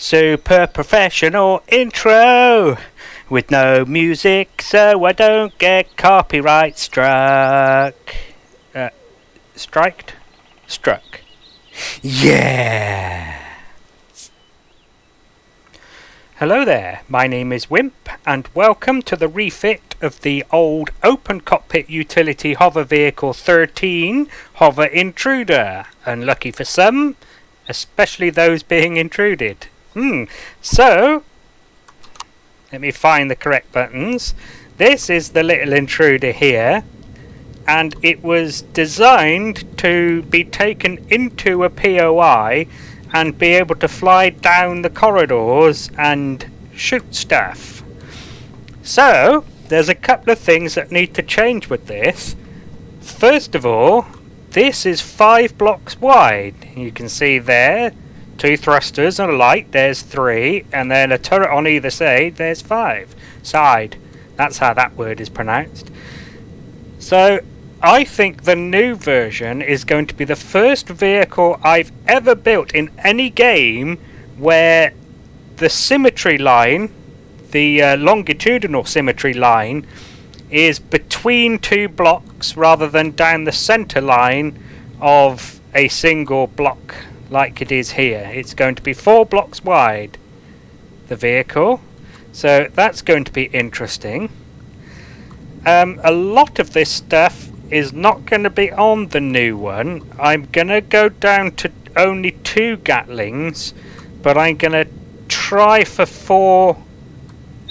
Super professional intro with no music so I don't get copyright struck. Struck. Yeah! Hello there, my name is Wimp and welcome to the refit of the old open cockpit utility hover vehicle 13 HoverIntruder. Unlucky for some, especially those being intruded. So, let me find the correct buttons. This is the little intruder here, and it was designed to be taken into a POI and be able to fly down the corridors and shoot stuff. So, there's a couple of things that need to change with this. First of all, this is 5 blocks wide. You can see there, 2 thrusters and a light, there's 3, and then a turret on either side, there's 5. Side. That's how that word is pronounced. So, I think the new version is going to be the first vehicle I've ever built in any game where the symmetry line, the longitudinal symmetry line, is between 2 blocks rather than down the center line of a single block like it is here. It's going to be 4 blocks wide, the vehicle, so that's going to be interesting. A lot of this stuff is not going to be on the new one. I'm going to go down to only 2 Gatlings, but I'm going to try for 4...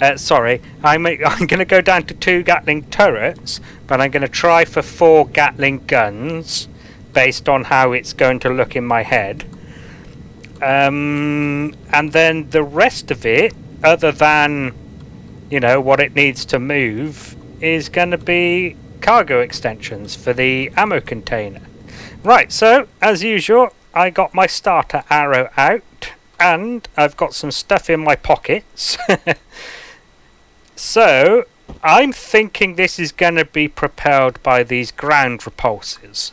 I'm going to go down to 2 Gatling turrets, but I'm going to try for 4 Gatling guns, based on how it's going to look in my head. And then the rest of it, other than, you know, what it needs to move, is going to be cargo extensions for the ammo container. Right, so, as usual, I got my starter arrow out, and I've got some stuff in my pockets. So, I'm thinking this is going to be propelled by these ground repulsors.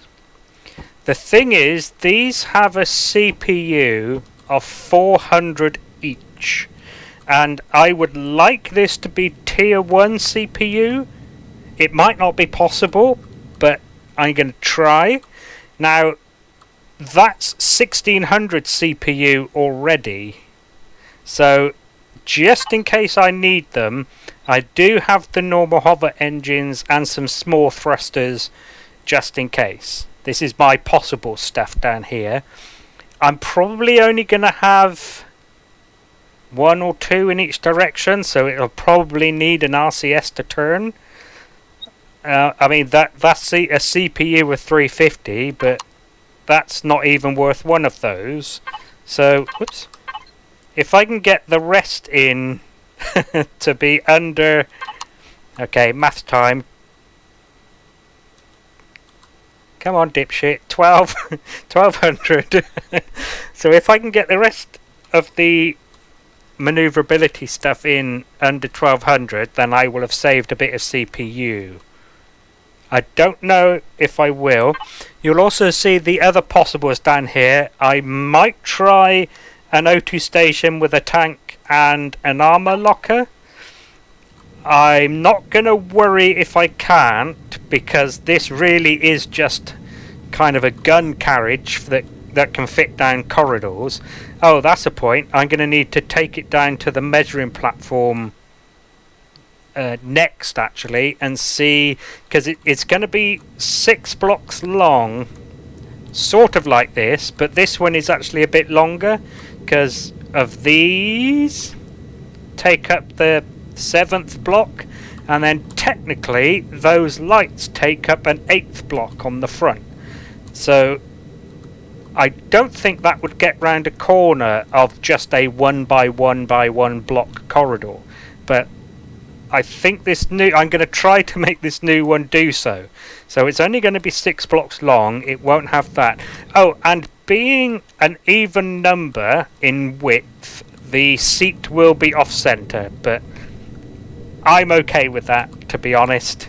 The thing is, these have a CPU of 400 each, and I would like this to be tier 1 CPU. It might not be possible, but I'm going to try. Now, that's 1600 CPU already, so just in case I need them, I do have the normal hover engines and some small thrusters just in case. This is my possible stuff down here. I'm probably only going to have 1 or 2 in each direction, so it'll probably need an RCS to turn. I mean, that's a CPU with 350, but that's not even worth one of those. So, whoops. If I can get the rest in to be under... Okay, math time. Come on, dipshit. 1200. So if I can get the rest of the maneuverability stuff in under 1200, then I will have saved a bit of CPU. I don't know if I will. You'll also see the other possibles down here. I might try an O2 station with a tank and an armor locker. I'm not going to worry if I can't, because this really is just kind of a gun carriage that can fit down corridors. Oh, that's a point. I'm going to need to take it down to the measuring platform next, actually, and see, because it's going to be 6 blocks long, sort of like this, but this one is actually a bit longer, because of these take up the 7th block, and then technically those lights take up an 8th block on the front. So I don't think that would get round a corner of just a 1 by 1 by 1 block corridor, but I think this new... I'm going to try to make this new one do so. So it's only going to be 6 blocks long. It won't have that. Oh, and being an even number in width, the seat will be off-center, but I'm okay with that, to be honest.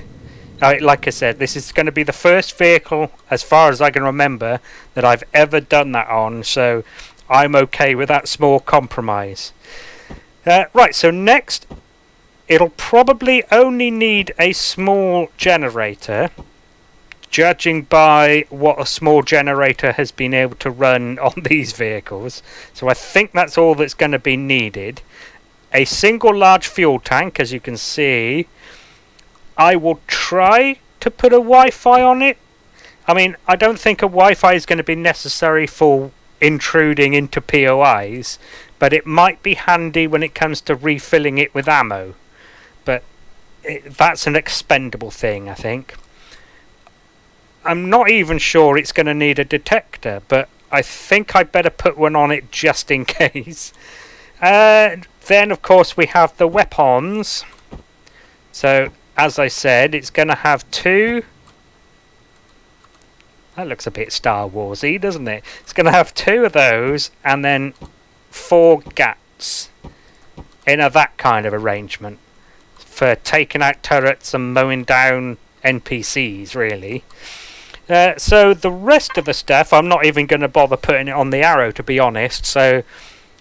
Like I said, this is going to be the first vehicle, as far as I can remember, that I've ever done that on, so I'm okay with that small compromise. Right, so next, it'll probably only need a small generator, judging by what a small generator has been able to run on these vehicles. So I think that's all that's going to be needed. A single large fuel tank, as you can see. I will try to put a Wi-Fi on it. I mean, I don't think a Wi-Fi is going to be necessary for intruding into POIs, but it might be handy when it comes to refilling it with ammo. But that's an expendable thing, I think. I'm not even sure it's going to need a detector, but I think I'd better put one on it just in case. Then, of course, we have the weapons. So, as I said, it's going to have two... That looks a bit Star Wars-y, doesn't it? It's going to have two of those, and then 4 GATs in that kind of arrangement for taking out turrets and mowing down NPCs, really. So the rest of the stuff, I'm not even going to bother putting it on the arrow, to be honest. So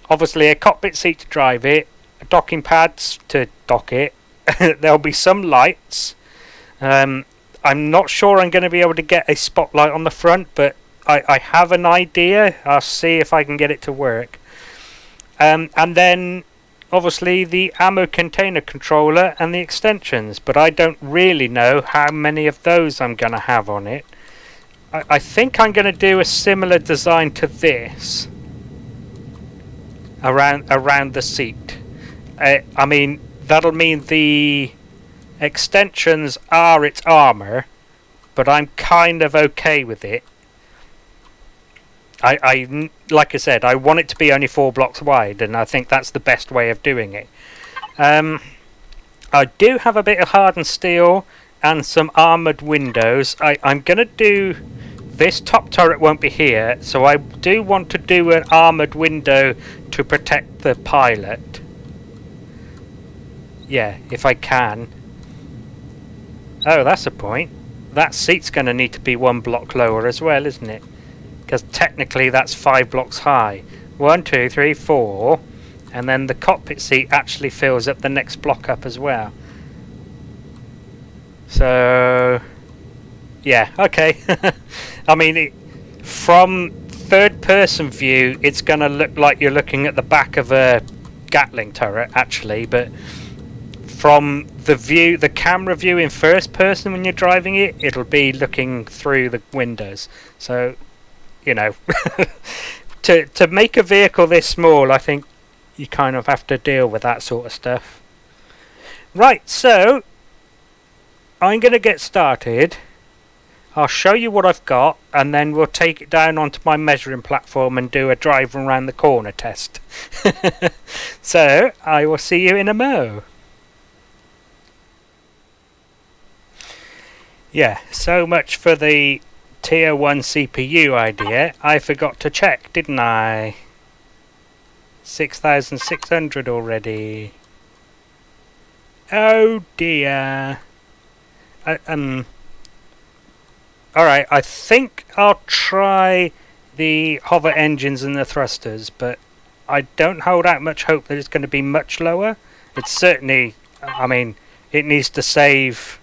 obviously a cockpit seat to drive it, docking pads to dock it. There'll be some lights. I'm not sure I'm going to be able to get a spotlight on the front, but I have an idea. I'll see if I can get it to work. And then obviously the ammo container controller and the extensions, but I don't really know how many of those I'm going to have on it. I think I'm going to do a similar design to this around the seat. I mean, that'll mean the extensions are its armor, but I'm kind of okay with it. I like I said, I want it to be only 4 blocks wide, and I think that's the best way of doing it. I do have a bit of hardened steel and some armoured windows. I'm going to do... This top turret won't be here, so I do want to do an armoured window to protect the pilot. Yeah, if I can. Oh, that's a point. That seat's going to need to be 1 block lower as well, isn't it? Because technically that's 5 blocks high. 1, 2, 3, 4. And then the cockpit seat actually fills up the next block up as well. So... yeah, okay. I mean, from third-person view, it's going to look like you're looking at the back of a Gatling turret, actually. But from the camera view in first person when you're driving it, it'll be looking through the windows. So, you know, to make a vehicle this small, I think you kind of have to deal with that sort of stuff. Right, so I'm going to get started. I'll show you what I've got, and then we'll take it down onto my measuring platform and do a drive around the corner test. So, I will see you in a mo. Yeah, so much for the Tier 1 CPU idea. I forgot to check, didn't I? 6,600 already. Oh dear. Alright, I think I'll try the hover engines and the thrusters, but I don't hold out much hope that it's going to be much lower. It's certainly, I mean, it needs to save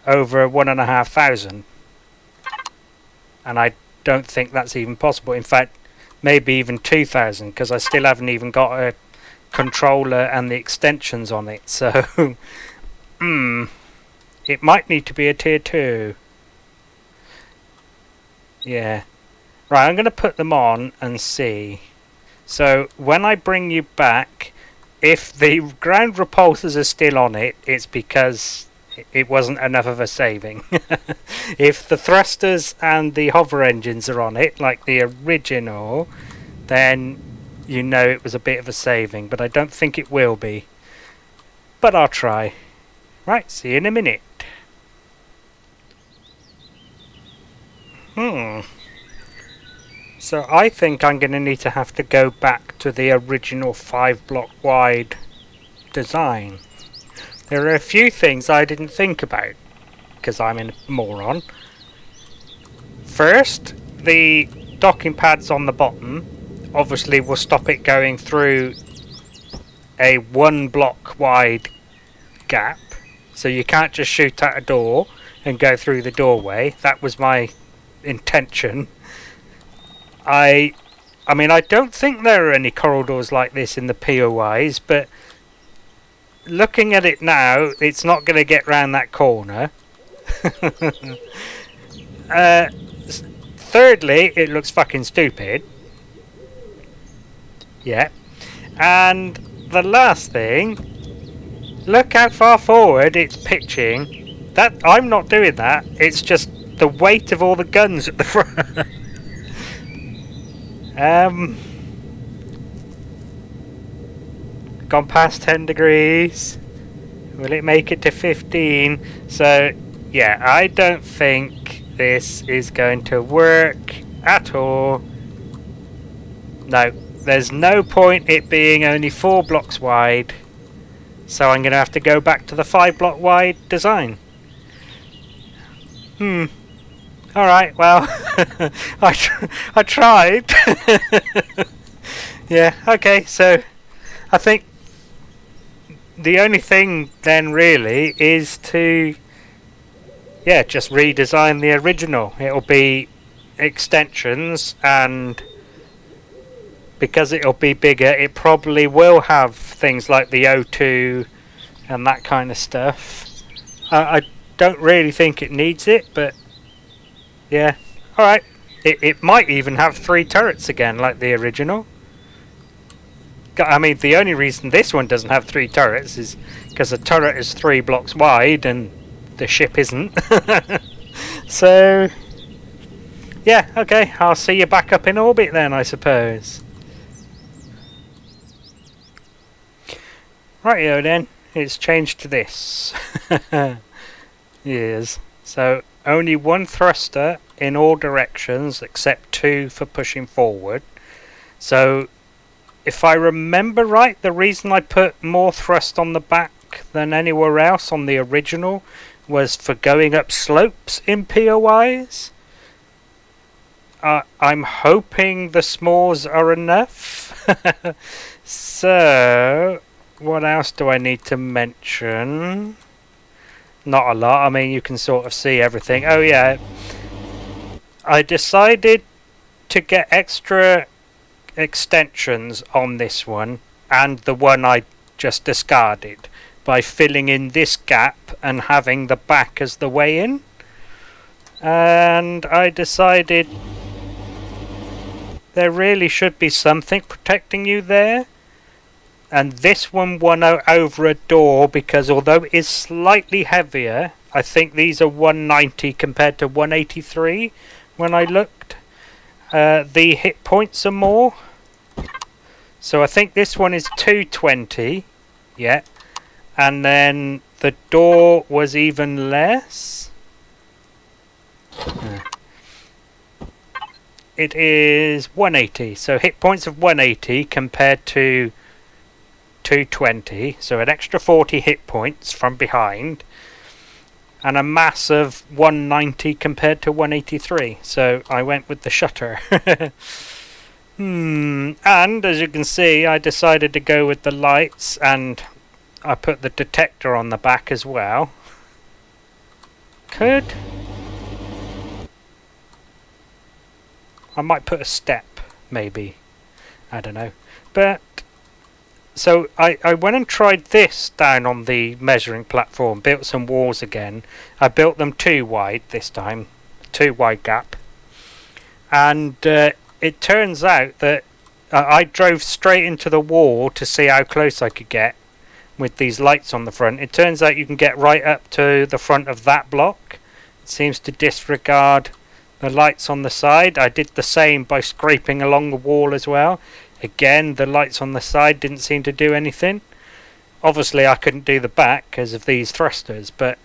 over 1,500. And I don't think that's even possible. In fact, maybe even 2,000, because I still haven't even got a controller and the extensions on it. So, it might need to be a Tier 2. Yeah. Right, I'm going to put them on and see. So, when I bring you back, if the ground repulsors are still on it, it's because it wasn't enough of a saving. If the thrusters and the hover engines are on it, like the original, then you know it was a bit of a saving. But I don't think it will be. But I'll try. Right, see you in a minute. So I think I'm going to have to go back to the original 5 block wide design. There are a few things I didn't think about, because I'm a moron. First, the docking pads on the bottom obviously will stop it going through a 1 block wide gap, so you can't just shoot at a door and go through the doorway. That was my intention. I mean, I don't think there are any corridors like this in the POIs, but looking at it now, it's not going to get round that corner. Thirdly, it looks fucking stupid. Yeah. And the last thing, look how far forward it's pitching. That I'm not doing that. It's just the weight of all the guns at the front. Gone past 10 degrees. Will it make it to 15? So, yeah, I don't think this is going to work at all. No, there's no point it being only 4 blocks wide. So I'm going to have to go back to the 5 block wide design. Alright, well, I tried. Yeah, okay, so I think the only thing then really is to, yeah, just redesign the original. It'll be extensions, and because it'll be bigger, it probably will have things like the O2 and that kind of stuff. I don't really think it needs it, but yeah, alright. It might even have 3 turrets again, like the original. I mean, the only reason this one doesn't have 3 turrets is because the turret is 3 blocks wide and the ship isn't. So, yeah, okay, I'll see you back up in orbit then, I suppose. Rightio then, it's changed to this. Yes, so only 1 thruster in all directions except 2 for pushing forward. So if I remember right, the reason I put more thrust on the back than anywhere else on the original was for going up slopes in POIs. I'm hoping the s'mores are enough. So what else do I need to mention? Not a lot. I mean, you can sort of see everything. Oh yeah, I decided to get extra extensions on this one and the one I just discarded by filling in this gap and having the back as the way in. And I decided there really should be something protecting you there. And this one won out over a door because although it is slightly heavier, I think these are 190 compared to 183 when I looked. The hit points are more. So I think this one is 220. Yeah. And then the door was even less. It is 180. So hit points of 180 compared to 220, so an extra 40 hit points from behind, and a mass of 190 compared to 183. So I went with the shutter. And as you can see, I decided to go with the lights, and I put the detector on the back as well. I might put a step, maybe. I don't know. But so I went and tried this down on the measuring platform, built some walls again. I built them 2 wide this time, 2 wide gap. And it turns out that I drove straight into the wall to see how close I could get with these lights on the front. It turns out you can get right up to the front of that block. It seems to disregard the lights on the side. I did the same by scraping along the wall as well. Again, the lights on the side didn't seem to do anything. Obviously I couldn't do the back because of these thrusters, but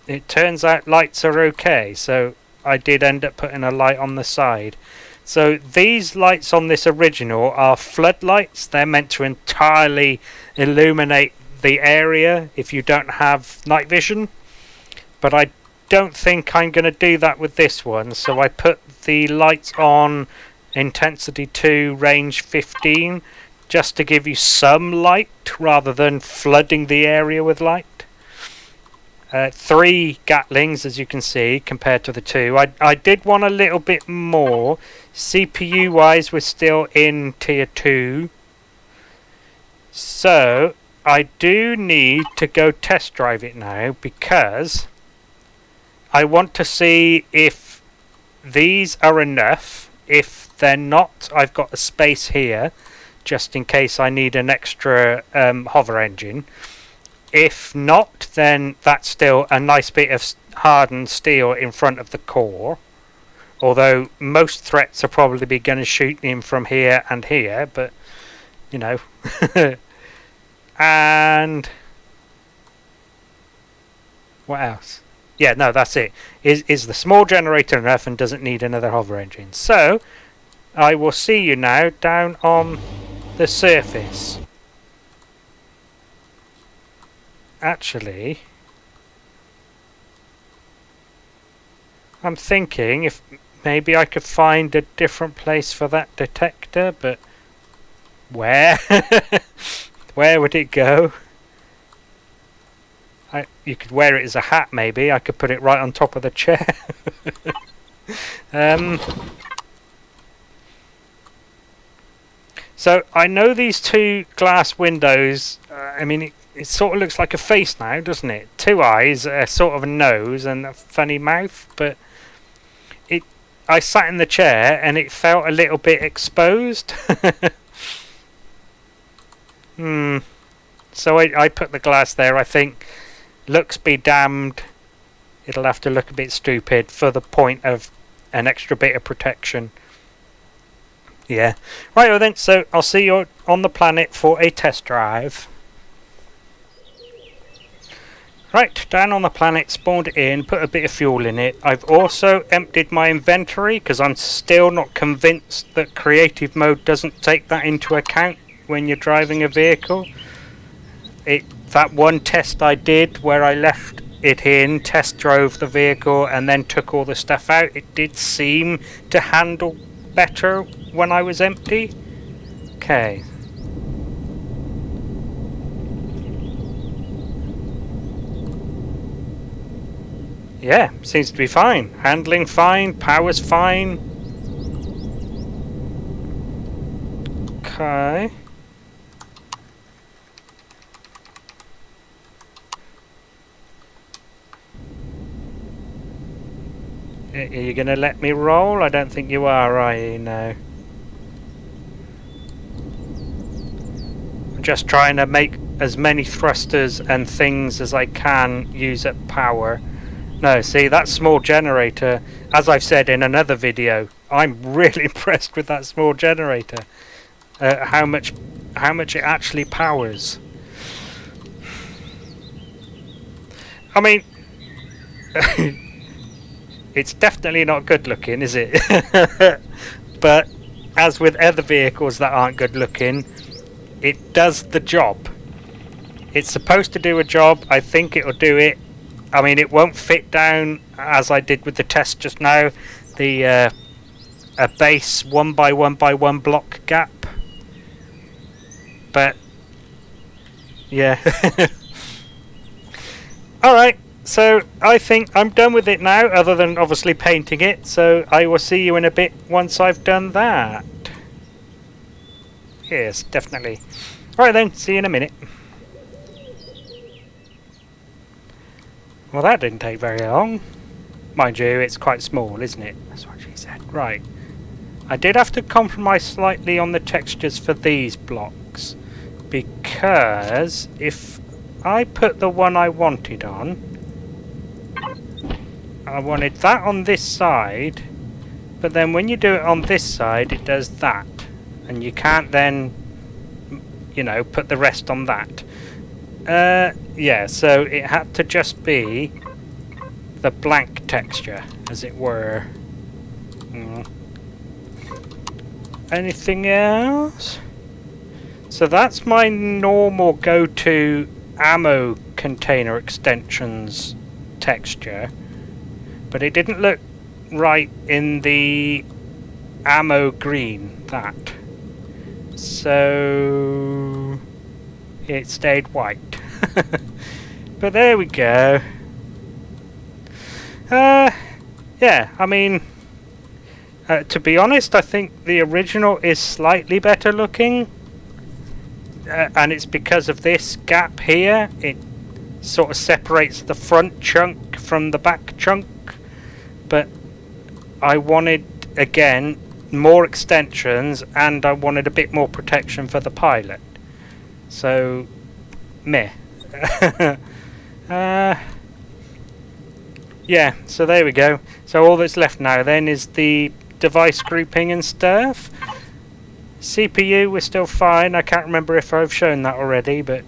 it turns out lights are okay, so I did end up putting a light on the side. So these lights on this original are floodlights. They're meant to entirely illuminate the area if you don't have night vision, but I don't think I'm going to do that with this one, so I put the lights on intensity 2, range 15, just to give you some light rather than flooding the area with light. 3 Gatlings, as you can see, compared to the 2. I did want a little bit more. CPU wise, we're still in tier 2. So I do need to go test drive it now, because I want to see if these are enough. If they're not, I've got a space here just in case I need an extra hover engine. If not, then that's still a nice bit of hardened steel in front of the core. Although most threats are probably going to shoot in from here and here, but you know. And what else? Yeah, no, that's it. Is the small generator enough and doesn't need another hover engine? So I will see you now down on the surface. Actually, I'm thinking if maybe I could find a different place for that detector, but where? Where would it go? You could wear it as a hat, maybe. I could put it right on top of the chair. So I know these 2 glass windows. I mean, it sort of looks like a face now, doesn't it? 2 eyes, sort of a nose, and a funny mouth. But I sat in the chair and it felt a little bit exposed. So I put the glass there. I think looks be damned. It'll have to look a bit stupid for the point of an extra bit of protection. Yeah. Right, well then, so I'll see you on the planet for a test drive. Right, down on the planet, spawned it in, put a bit of fuel in it. I've also emptied my inventory because I'm still not convinced that creative mode doesn't take that into account when you're driving a vehicle. That one test I did where I left it in, test drove the vehicle and then took all the stuff out, it did seem to handle better when I was empty. Okay. Yeah, seems to be fine. Handling fine, power's fine. Okay. Are you going to let me roll? I don't think you are you? No. I'm just trying to make as many thrusters and things as I can use up power. No, see, that small generator, as I've said in another video, I'm really impressed with that small generator. How much it actually powers. I mean, it's definitely not good looking, is it? But as with other vehicles that aren't good looking, it does the job. It's supposed to do a job. I think it'll do it. I mean, it won't fit down as I did with the test just now. A base 1 by 1 by 1 block gap. But yeah. Alright, so I think I'm done with it now, other than obviously painting it. So I will see you in a bit once I've done that. Yes, definitely. Alright then, see you in a minute. Well, that didn't take very long. Mind you, it's quite small, isn't it? That's what she said. Right. I did have to compromise slightly on the textures for these blocks, because if I put the one I wanted on, I wanted that on this side, but then when you do it on this side, it does that. And you can't then, you know, put the rest on that. Yeah, so it had to just be the blank texture, as it were. Anything else? So that's my normal go-to ammo container extensions texture, but it didn't look right in the ammo green, that. So it stayed white. But there we go. Yeah, I mean, to be honest, I think the original is slightly better looking. And it's because of this gap here. It sort of separates the front chunk from the back chunk. But I wanted, again, more extensions, and I wanted a bit more protection for the pilot. So, meh. Yeah, so there we go. So all that's left now then is the device grouping and stuff. CPU, we're still fine. I can't remember if I've shown that already, but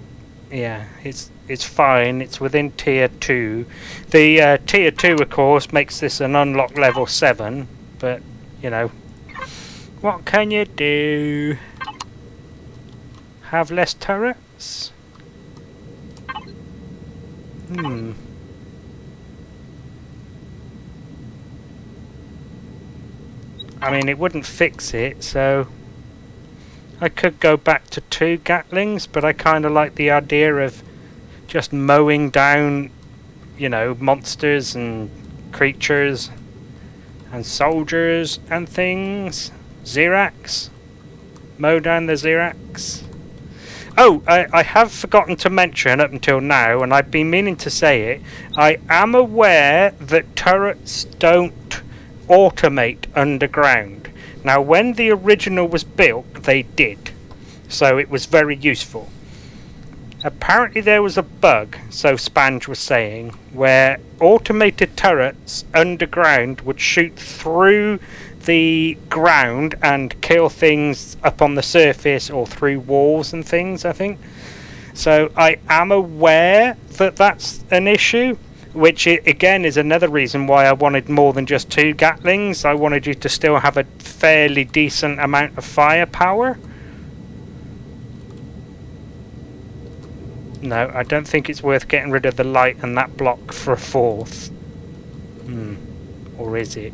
yeah, it's fine. It's within tier 2. The tier 2, of course, makes this an unlock level 7, but, you know, what can you do? Have less turrets? I mean, it wouldn't fix it, so I could go back to 2 Gatlings, but I kind of like the idea of just mowing down, you know, monsters and creatures and soldiers and things. Xerax. Mow down the Xerax. Oh, I have forgotten to mention up until now, and I've been meaning to say it, I am aware that turrets don't automate underground. Now, when the original was built, they did, so it was very useful. Apparently there was a bug, so Spange was saying, where automated turrets underground would shoot through the ground and kill things up on the surface or through walls and things, I think. So I am aware that that's an issue, which again is another reason why I wanted more than just 2 Gatlings. I wanted you to still have a fairly decent amount of firepower. No, I don't think it's worth getting rid of the light and that block for a 4th. Or is it?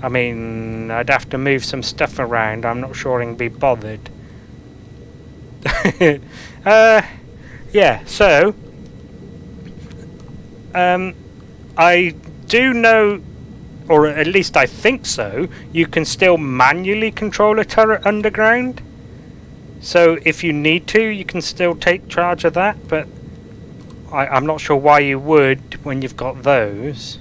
I mean, I'd have to move some stuff around. I'm not sure I can be bothered. Yeah, so I do know, or at least I think so, you can still manually control a turret underground. So if you need to, you can still take charge of that, but I'm not sure why you would when you've got those.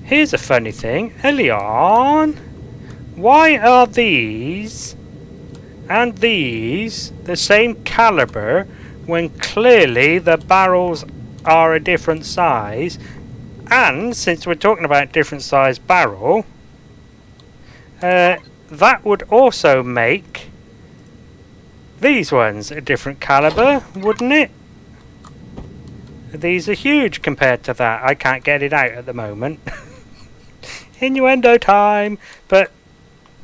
Here's a funny thing. Elion, why are these and these the same caliber when clearly the barrels are a different size? And since we're talking about different size barrel, that would also make these ones a different caliber, wouldn't it? These are huge compared to that. I can't get it out at the moment. Innuendo time. But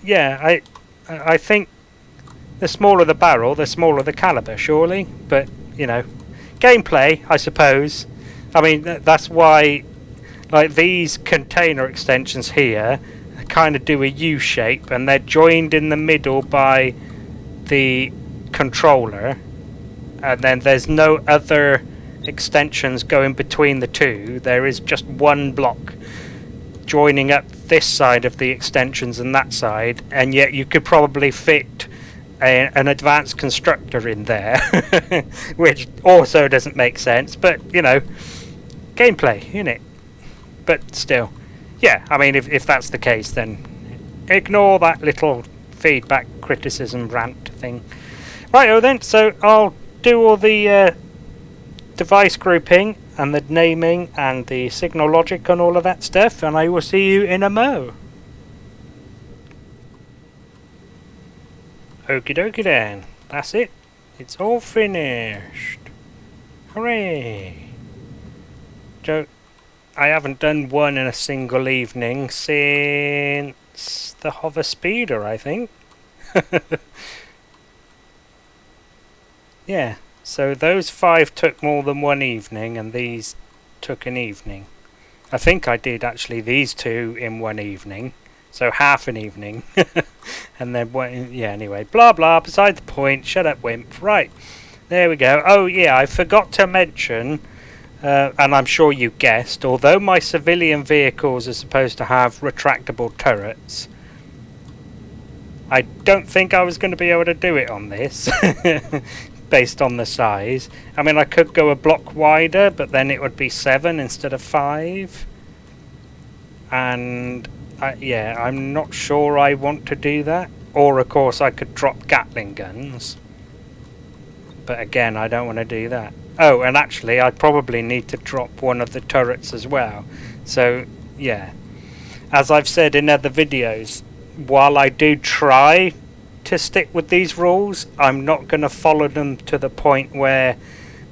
yeah, I think the smaller the barrel, the smaller the caliber, surely. But you know, gameplay, I suppose. I mean, that's why, like, these container extensions here kind of do a U shape, and they're joined in the middle by the controller, and then there's no other extensions going between the two. There is just one block joining up this side of the extensions and that side, and yet you could probably fit an advanced constructor in there, which also doesn't make sense, but you know, gameplay, innit? But still, yeah, I mean, if that's the case, then ignore that little feedback, criticism, rant thing. Righto then, so I'll do all the device grouping and the naming and the signal logic and all of that stuff, and I will see you in a mo. Okie dokie then, that's it. It's all finished. Hooray! So, I haven't done one in a single evening since the Hover Speeder, I think. Yeah, so those 5 took more than one evening, and these took an evening. I think I did actually these 2 in one evening, So half an evening. And then, yeah, anyway, blah blah, beside the point, shut up, Wimp. Right, there we go. Oh yeah, I forgot to mention, and I'm sure you guessed, although my civilian vehicles are supposed to have retractable turrets, I don't think I was going to be able to do it on this, based on the size. I mean, I could go a block wider, but then it would be 7 instead of 5. And yeah, I'm not sure I want to do that. Or of course I could drop Gatling guns, but again I don't want to do that. Oh, and actually I probably need to drop one of the turrets as well. So yeah, as I've said in other videos, while I do try to stick with these rules, I'm not going to follow them to the point where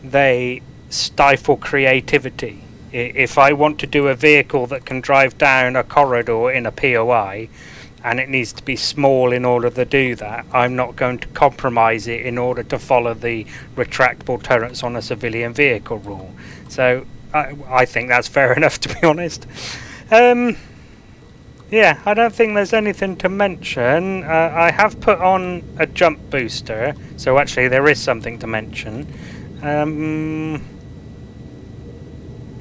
they stifle creativity. If I want to do a vehicle that can drive down a corridor in a POI, and it needs to be small in order to do that, I'm not going to compromise it in order to follow the retractable turrets on a civilian vehicle rule. So I think that's fair enough, to be honest. Yeah, I don't think there's anything to mention. I have put on a jump booster, so actually there is something to mention.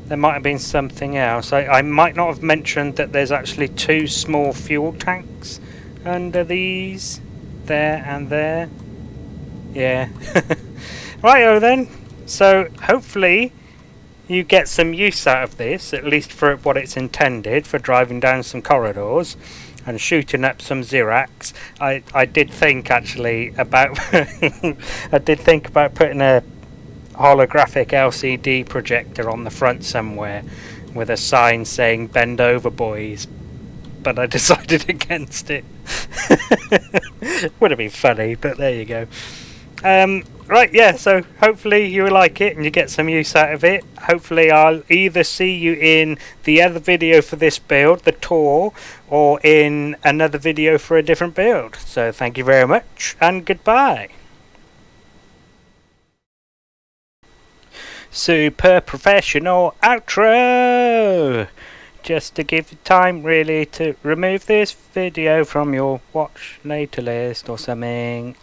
There might have been something else. I might not have mentioned that there's actually 2 small fuel tanks under these. There and there. Yeah. Righto then. So hopefully you get some use out of this, at least for what it's intended, for driving down some corridors and shooting up some Ziracs. I did think actually about I did think about putting a holographic LCD projector on the front somewhere with a sign saying "Bend over, boys," but I decided against it. Would have been funny, but there you go. Right, yeah, so hopefully you like it and you get some use out of it. Hopefully I'll either see you in the other video for this build, the tour, or in another video for a different build. So thank you very much and goodbye. Super professional outro! Just to give you time really to remove this video from your watch later list or something.